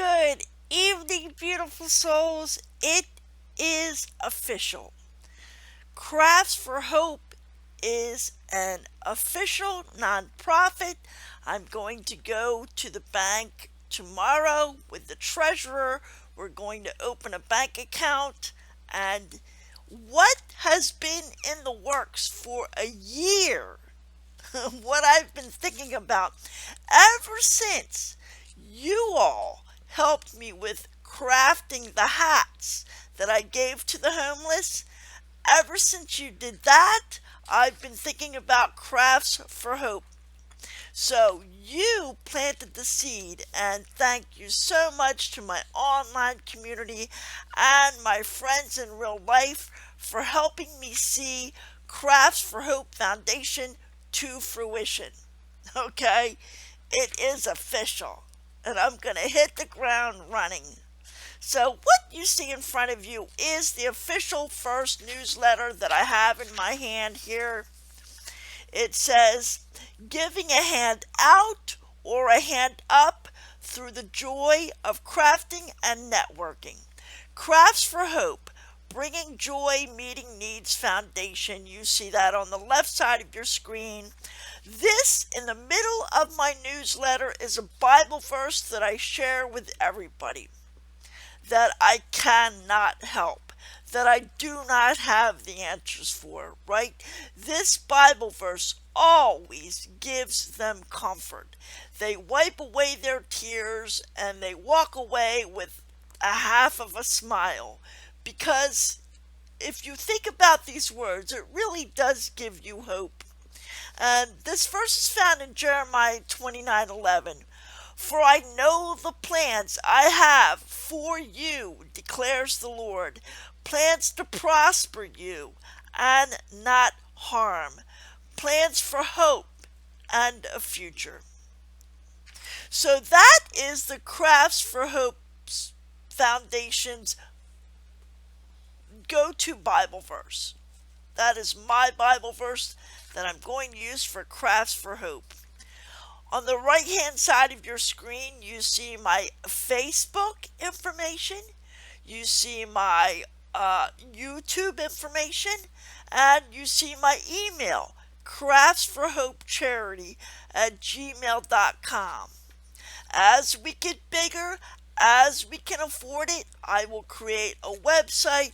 Good evening, beautiful souls. It is official. Crafts for Hope is an official nonprofit. I'm going to go to the bank tomorrow with the treasurer. We're going to open a bank account. And what has been in the works for a year, what I've been thinking about ever since you all helped me with crafting the hats that I gave to the homeless. Ever since you did that, I've been thinking about Crafts for Hope. So you planted the seed, and thank you so much to my online community and my friends in real life for helping me see Crafts for Hope Foundation to fruition. Okay? It is official, and I'm going to hit the ground running. So, what you see in front of you is the official first newsletter that I have in my hand here. It says, giving a hand out or a hand up through the joy of crafting and networking. Crafts for Hope, bringing joy, meeting needs foundation. You see that on the left side of your screen. This, in the middle of my newsletter, is a Bible verse that I share with everybody that I cannot help, that I do not have the answers for, right? This Bible verse always gives them comfort. They wipe away their tears and they walk away with a half of a smile because if you think about these words, it really does give you hope. And this verse is found in Jeremiah 29:11. For I know the plans I have for you, declares the Lord, plans to prosper you and not harm, plans for hope and a future. So that is the Crafts for Hope Foundation's go-to Bible verse. That is my Bible verse that I'm going to use for Crafts for Hope. On the right hand side of your screen, you see my Facebook information, you see my YouTube information, and you see my email, craftsforhopecharity@gmail.com. As we get bigger, as we can afford it, I will create a website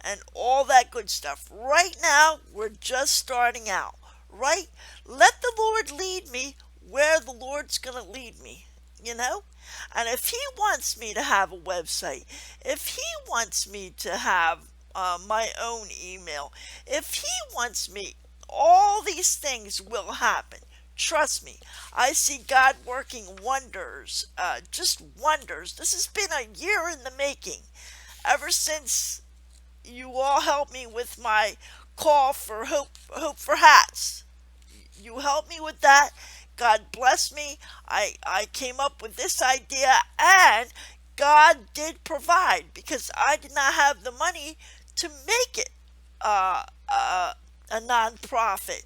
and all that good stuff. Right now, we're just starting out, right? Let the Lord lead me where the Lord's going to lead me, you know? And if He wants me to have a website, if He wants me to have my own email, if He wants me, all these things will happen. Trust me, I see God working wonders, just wonders. This has been a year in the making. Ever since you all helped me with my call for hope for hats. You helped me with that. God bless me. I came up with this idea and God did provide because I did not have the money to make it a nonprofit.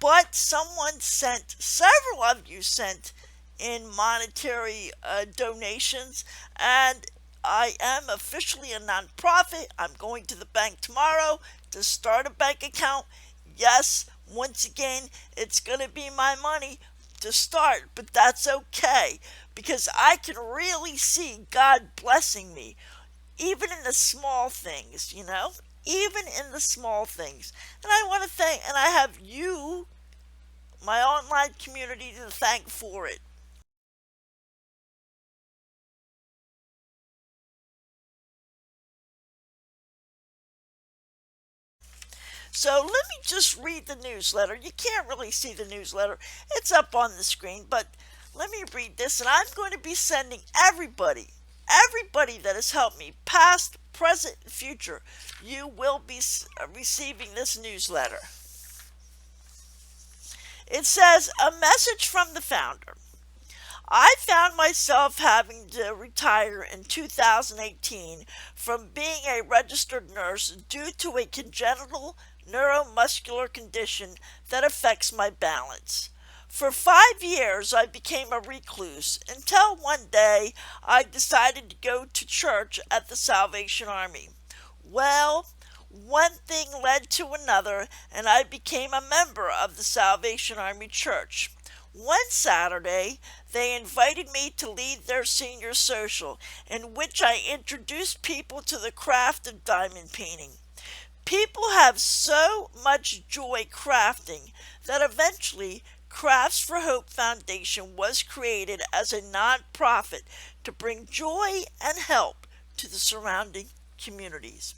But someone sent, several of you sent in monetary donations, and I am officially a nonprofit. I'm going to the bank tomorrow to start a bank account. Yes, once again, it's going to be my money to start, but that's okay because I can really see God blessing me, even in the small things, you know, even in the small things. And I want to thank, and I have you, my online community, to thank for it. So let me just read the newsletter. You can't really see the newsletter, it's up on the screen, but let me read this, and I'm going to be sending everybody that has helped me, past, present, and future, you will be receiving this newsletter. It says, a message from the founder. I found myself having to retire in 2018 from being a registered nurse due to a congenital neuromuscular condition that affects my balance. For 5 years, I became a recluse until one day I decided to go to church at the Salvation Army. Well, one thing led to another, and I became a member of the Salvation Army Church. One Saturday, they invited me to lead their senior social, in which I introduced people to the craft of diamond painting. People have so much joy crafting that eventually Crafts for Hope Foundation was created as a nonprofit to bring joy and help to the surrounding communities.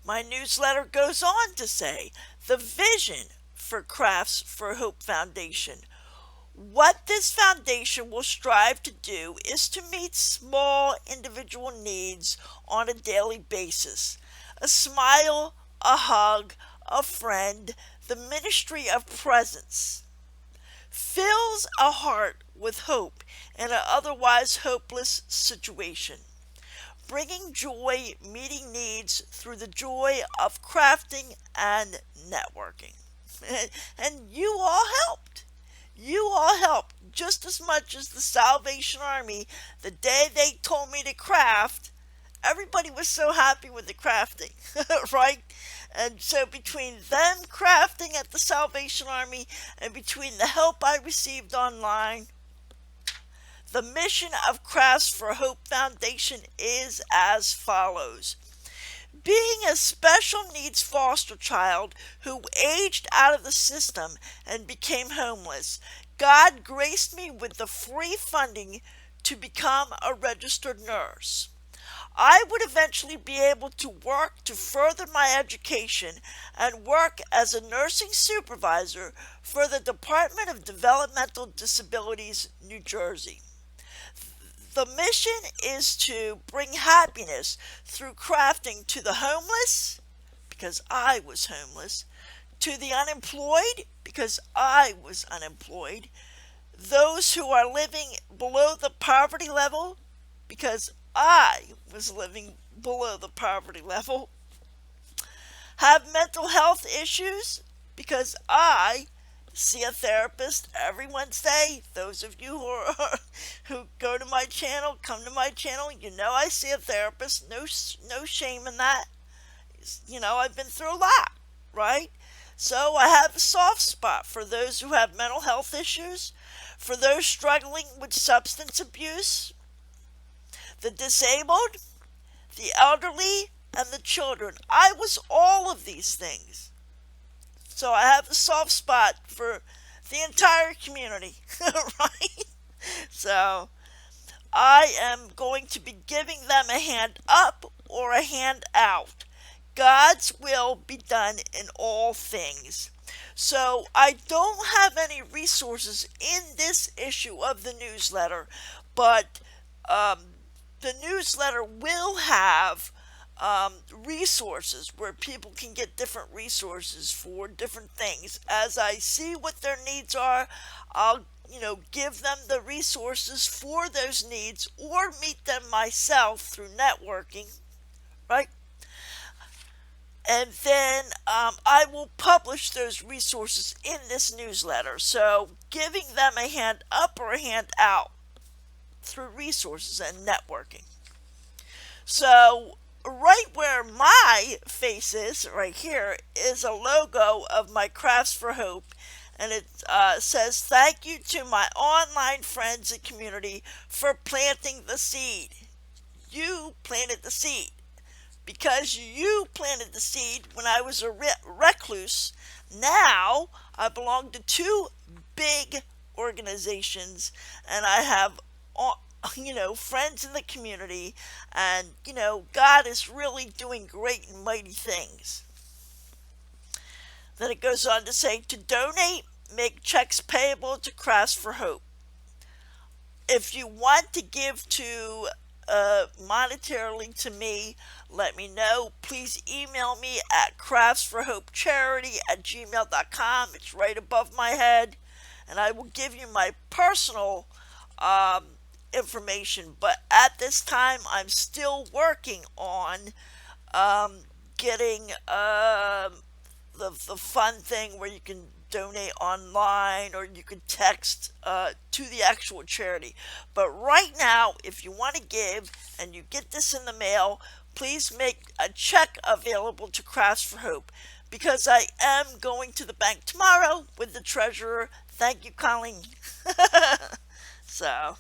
My newsletter goes on to say the vision for Crafts for Hope Foundation. What this foundation will strive to do is to meet small individual needs on a daily basis. A smile, a hug, a friend, the ministry of presence fills a heart with hope in an otherwise hopeless situation, bringing joy, meeting needs through the joy of crafting and networking. And you all helped. You all helped just as much as the Salvation Army. The day they told me to craft, everybody was so happy with the crafting, right? And so between them crafting at the Salvation Army and between the help I received online, the mission of Crafts for Hope Foundation is as follows. Being a special needs foster child who aged out of the system and became homeless, God graced me with the free funding to become a registered nurse. I would eventually be able to work to further my education and work as a nursing supervisor for the Department of Developmental Disabilities, New Jersey. The mission is to bring happiness through crafting to the homeless, because I was homeless, to the unemployed, because I was unemployed, those who are living below the poverty level, because I was living below the poverty level, have mental health issues, because I see a therapist every Wednesday. Those of you who go to my channel, come to my channel, you know I see a therapist. No shame in that. I've been through a lot, right? So I have a soft spot for those who have mental health issues, for those struggling with substance abuse, the disabled, the elderly, and the children. I was all of these things. So I have a soft spot for the entire community, right? So I am going to be giving them a hand up or a hand out. God's will be done in all things. So I don't have any resources in this issue of the newsletter, but the newsletter will have resources where people can get different resources for different things. As I see what their needs are, I'll give them the resources for those needs or meet them myself through networking, right? And then I will publish those resources in this newsletter. So giving them a hand up or a hand out through resources and networking. So right where my face is, right here, is a logo of my Crafts for Hope. And it says, thank you to my online friends and community for planting the seed. You planted the seed. Because you planted the seed when I was a recluse, now I belong to two big organizations, and I have friends in the community, and God is really doing great and mighty things. Then it goes on to say, to donate, make checks payable to Crafts for Hope. If you want to give to monetarily to me, let me know. Please email me at craftsforhopecharity@gmail.com. It's right above my head, and I will give you my personal information. But at this time, I'm still working on getting the fun thing where you can donate online or you could text to the actual charity. But right now, if you want to give and you get this in the mail, please make a check available to Crafts for Hope because I am going to the bank tomorrow with the treasurer. Thank you, Colleen. So,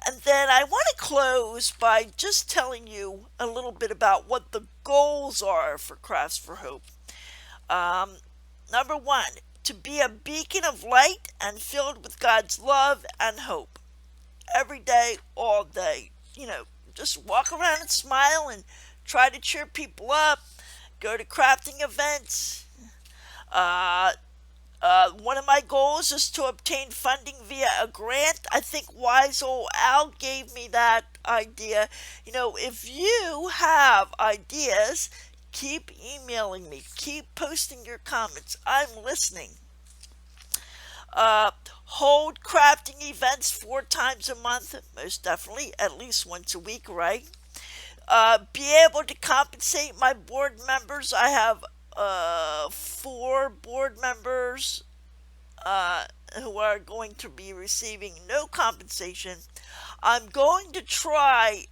and then I want to close by just telling you a little bit about what the goals are for Crafts for Hope. Um, Number one, to be a beacon of light and filled with God's love and hope. Every day, all day. Just walk around and smile and try to cheer people up. Go to crafting events. Uh, One of my goals is to obtain funding via a grant. I think wise old Al gave me that idea. If you have ideas, keep emailing me. Keep posting your comments. I'm listening. Hold crafting events 4 times a month. Most definitely. At least once a week, right? Be able to compensate my board members. I have 4 board members who are going to be receiving no compensation. I'm going to try,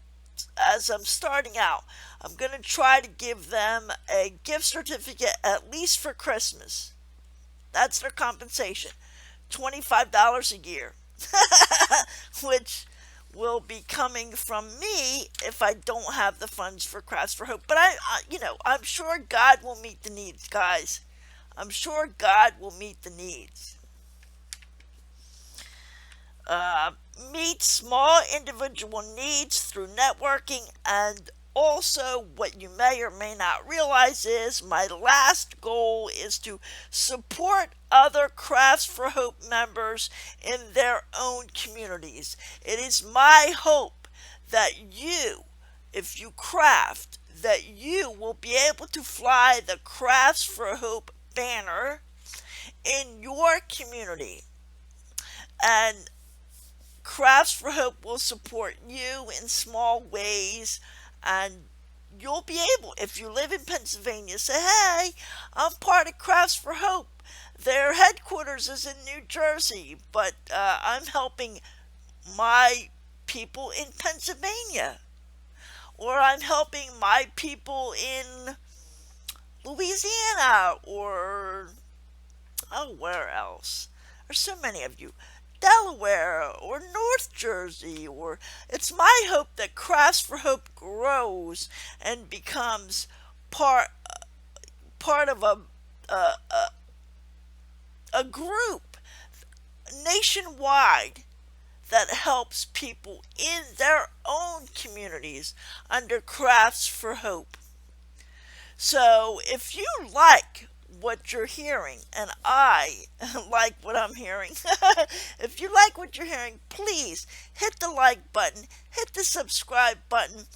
as I'm starting out, I'm going to try to give them a gift certificate at least for Christmas. That's their compensation. $25 a year. Which will be coming from me if I don't have the funds for Crafts for Hope. But I'm sure God will meet the needs, guys. I'm sure God will meet the needs. Meet small individual needs through networking, and also what you may or may not realize is my last goal is to support other Crafts for Hope members in their own communities. It is my hope that you, if you craft, that you will be able to fly the Crafts for Hope banner in your community. And Crafts for Hope will support you in small ways, and you'll be able, if you live in Pennsylvania, say, hey, I'm part of Crafts for Hope. Their headquarters is in New Jersey, but I'm helping my people in Pennsylvania. Or I'm helping my people in Louisiana, or, where else? There's so many of you. Delaware or North Jersey, or it's my hope that Crafts for Hope grows and becomes part of a group nationwide that helps people in their own communities under Crafts for Hope. So if you like what you're hearing, and I like what I'm hearing, if you like what you're hearing, please hit the like button, hit the subscribe button.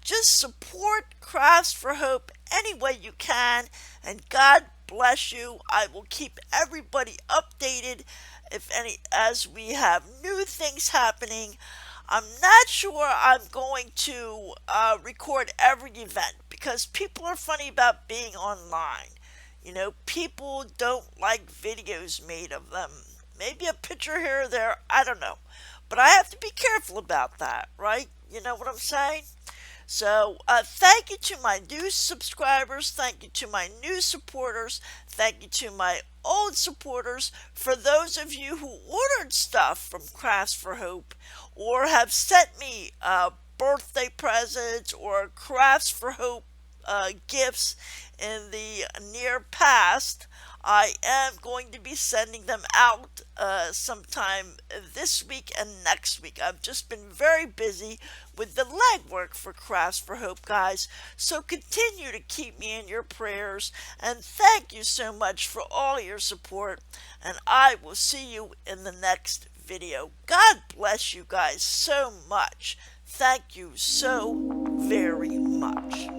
Just support Crafts for Hope any way you can, and God bless you. I will keep everybody updated as we have new things happening. I'm not sure I'm going to record every event because people are funny about being online. People don't like videos made of them. Maybe a picture here or there, I don't know. But I have to be careful about that, right? You know what I'm saying? So thank you to my new subscribers. Thank you to my new supporters. Thank you to my old supporters. For those of you who ordered stuff from Crafts for Hope or have sent me birthday presents or Crafts for Hope gifts in the near past, I am going to be sending them out sometime this week and next week. I've just been very busy with the legwork for Crafts for Hope, guys. So continue to keep me in your prayers. And thank you so much for all your support. And I will see you in the next video. God bless you guys so much. Thank you so very much.